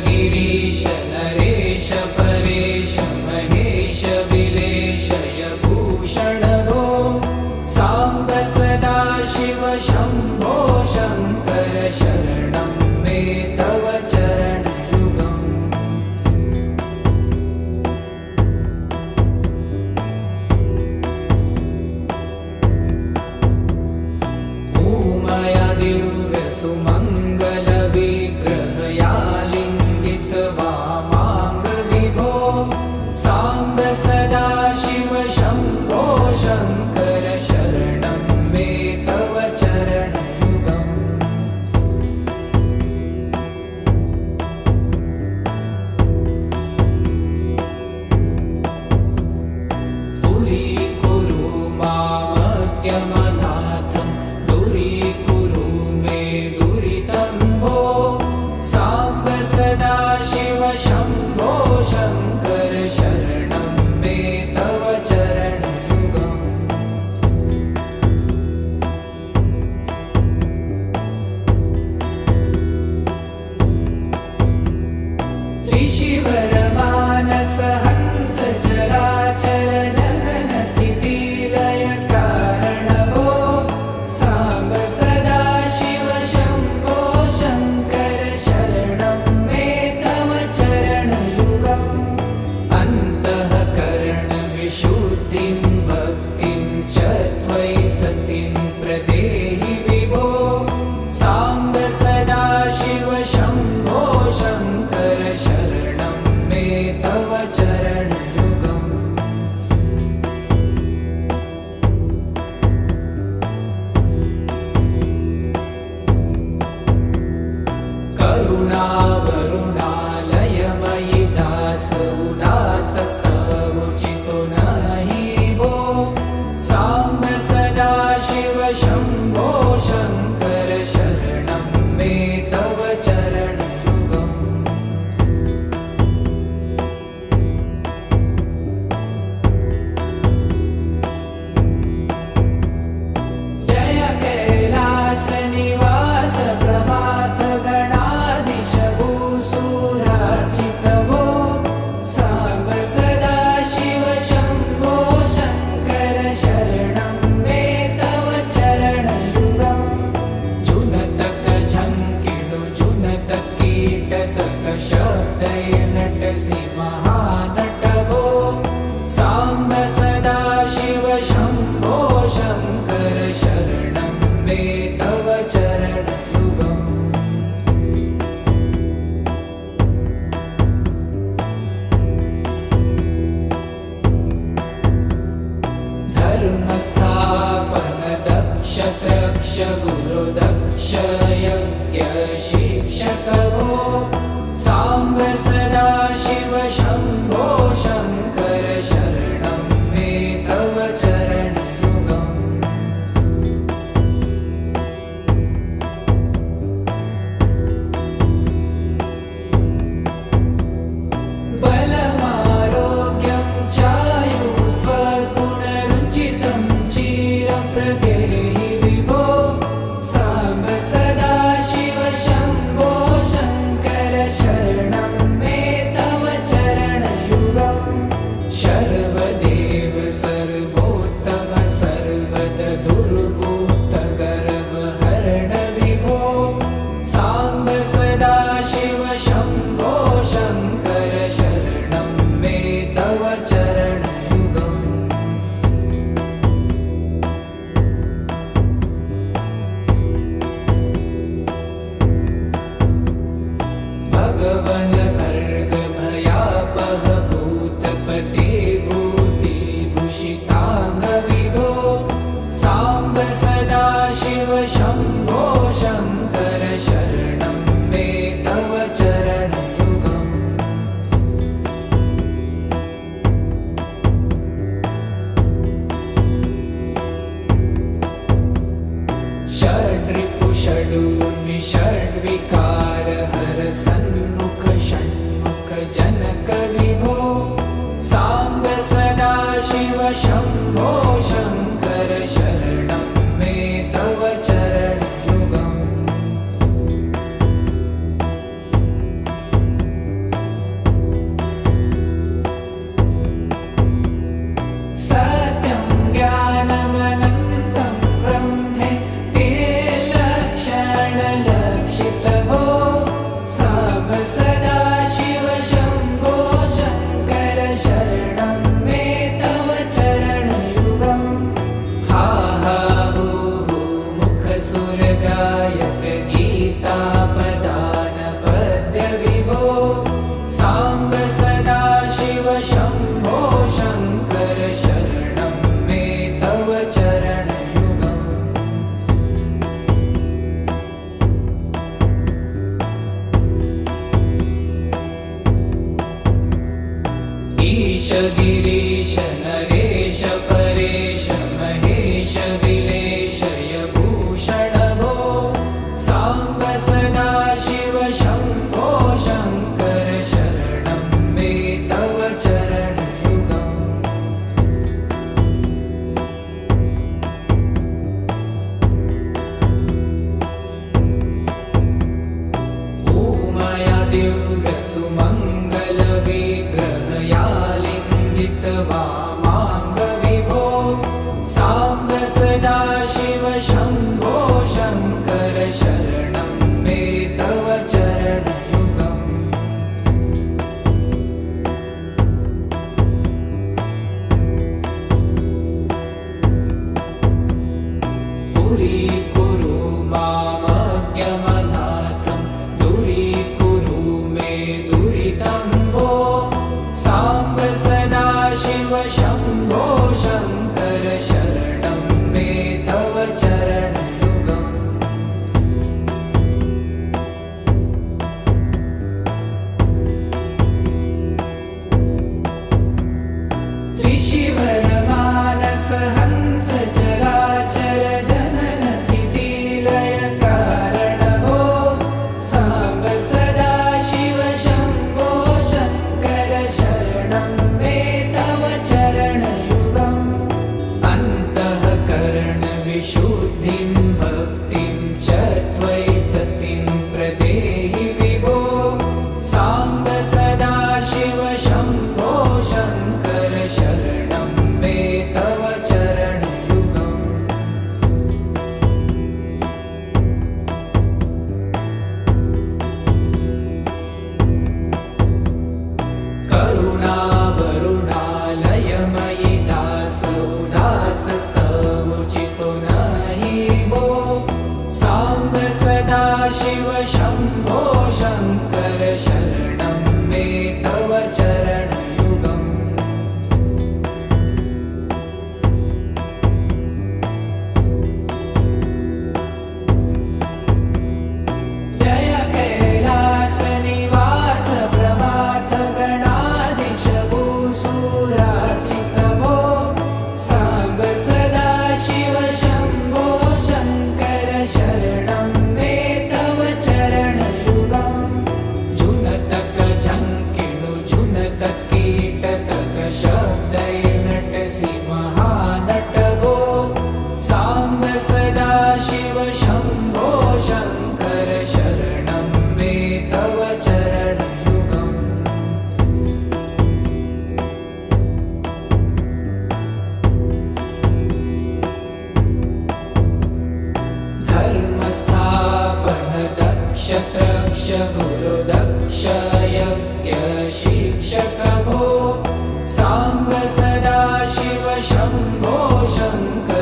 गिरीश नरेश परेश महेश विलेशय भूषण भो साम्ब सदा शिव शम्भो शङ्कर शरणं मे तव चरणयुगम् भूमया दिव्य सुमङ्गल विग्रहया लिङ्गित वामाङ्ग विभो साम्ब सदा शिव शम्भो शङ्कर शरणं मे तव चरणयुगम् दूरीकुरु मामज्ञमनाथं दूरीकुरु मे दुरितं भो साम्ब सदा शिव शम्भो शङ्कर शरणं मे तव चरणयुगम् ऋषिवरमानस हंस चराचर जनन स्थितिलय कारण भो साम्ब सदा शिव शम्भो शङ्कर शरणं मे तव चरणयुगम् अन्तःकरण विशुद्धिं भक्तिं च त्वयि सतिं प्रदेहि विभो साम्ब सदा शिव शम्भो शङ्कर शरणं मे तव चरणयुगम् करुणावरुणालयमयि दास उदासस्तवोचितो नहि भो साम्ब सदा शिव शम्भो शङ्कर शरणं मे तव चरणयुगम् जय कैलास निवास प्रभात गणाधीश भूसुरार्चित भो साम्ब सदा शिव शम्भो शङ्कर शरणं मे तव चरणयुगम् जुनतक झङ्किणु जुनतक कीटतक शब्दैर्नटसि महानट भो साम्ब सदा शिव शम्भो शङ्कर शरणं मे तव चरणयुगम् धर्मस्थापन दक्ष त्रक्ष गुरुदक्ष यज्ञ शिक्षक भो साम्ब सदा शिव शम्भो शङ्कर शरणं मे तव चरणयुगम् बलमारोग्यं चायुस्त्वगुणरुचितं चिरं प्रदेहि विभो साम्ब सदा शिव शम्भो शङ्कर शरणं मे तव चरणयुगम् शर्वदेव सर्वोत्तम सर्वद दुर्वूत गर्वहरण विभो साम्ब सदा शिव शम्भो शङ्कर शरणं मे तव चरणयुगम् भगवन् भर्ग भयापह भूतपते भूतिभूषिताङ्ग विभो साम्ब सदा शिव शम्भो शङ्कर शरणं मे तव चरणयुगम् षड्रिपु षडूर्मि षड्विकार हर सन्मुख षण्मुख जनक विभो साम्ब सदा शिव शम्भो शङ्कर शरणं मे तव चरणयुगम् दूरीकुरु मामज्ञमनाथं दूरीकुरु मे दुरितं भो साम्ब सदाशिव शम्भो शङ्कर शरणं मे तव चरणयुगम् त्रिशिवरमानस हंस चराचर जनन स्थितिलय कारण भो साम्ब सदाशिव शम्भो शङ्कर शरणं मे तव चरणयुगम् अन्तःकरणविशुद्धिं भक्तिं च त्वयि सतिं प्रदेहि विभो साम्ब सदाशिव शम्भो शङ्कर शरणं मे तव चरणयुगम् करुणावरुणालयमयि दासोदासस्तवोचितो नहि भो साम्ब सदाशिव शम्भो शङ्कर शरणं मे तव चरणयुगम् जय कैलासनिवास प्रमाथ गणाधीश भूसुरार्चित भो साम्ब सदाशिव शम्भो शङ्कर शरणं मे तव चरणयुगम् झुनतक झङ्किणु झुनतक कीटतक शब्दैर्नटसि महानट भो साम्ब सदाशिव शम्भो शङ्कर शरणं मे तव चरणयुगम् धर्मस्थापन दक्ष त्रक्ष गुरुदक्ष यज्ञ शिक्षक भो साम्ब सदाशिव शम्भो शङ्कर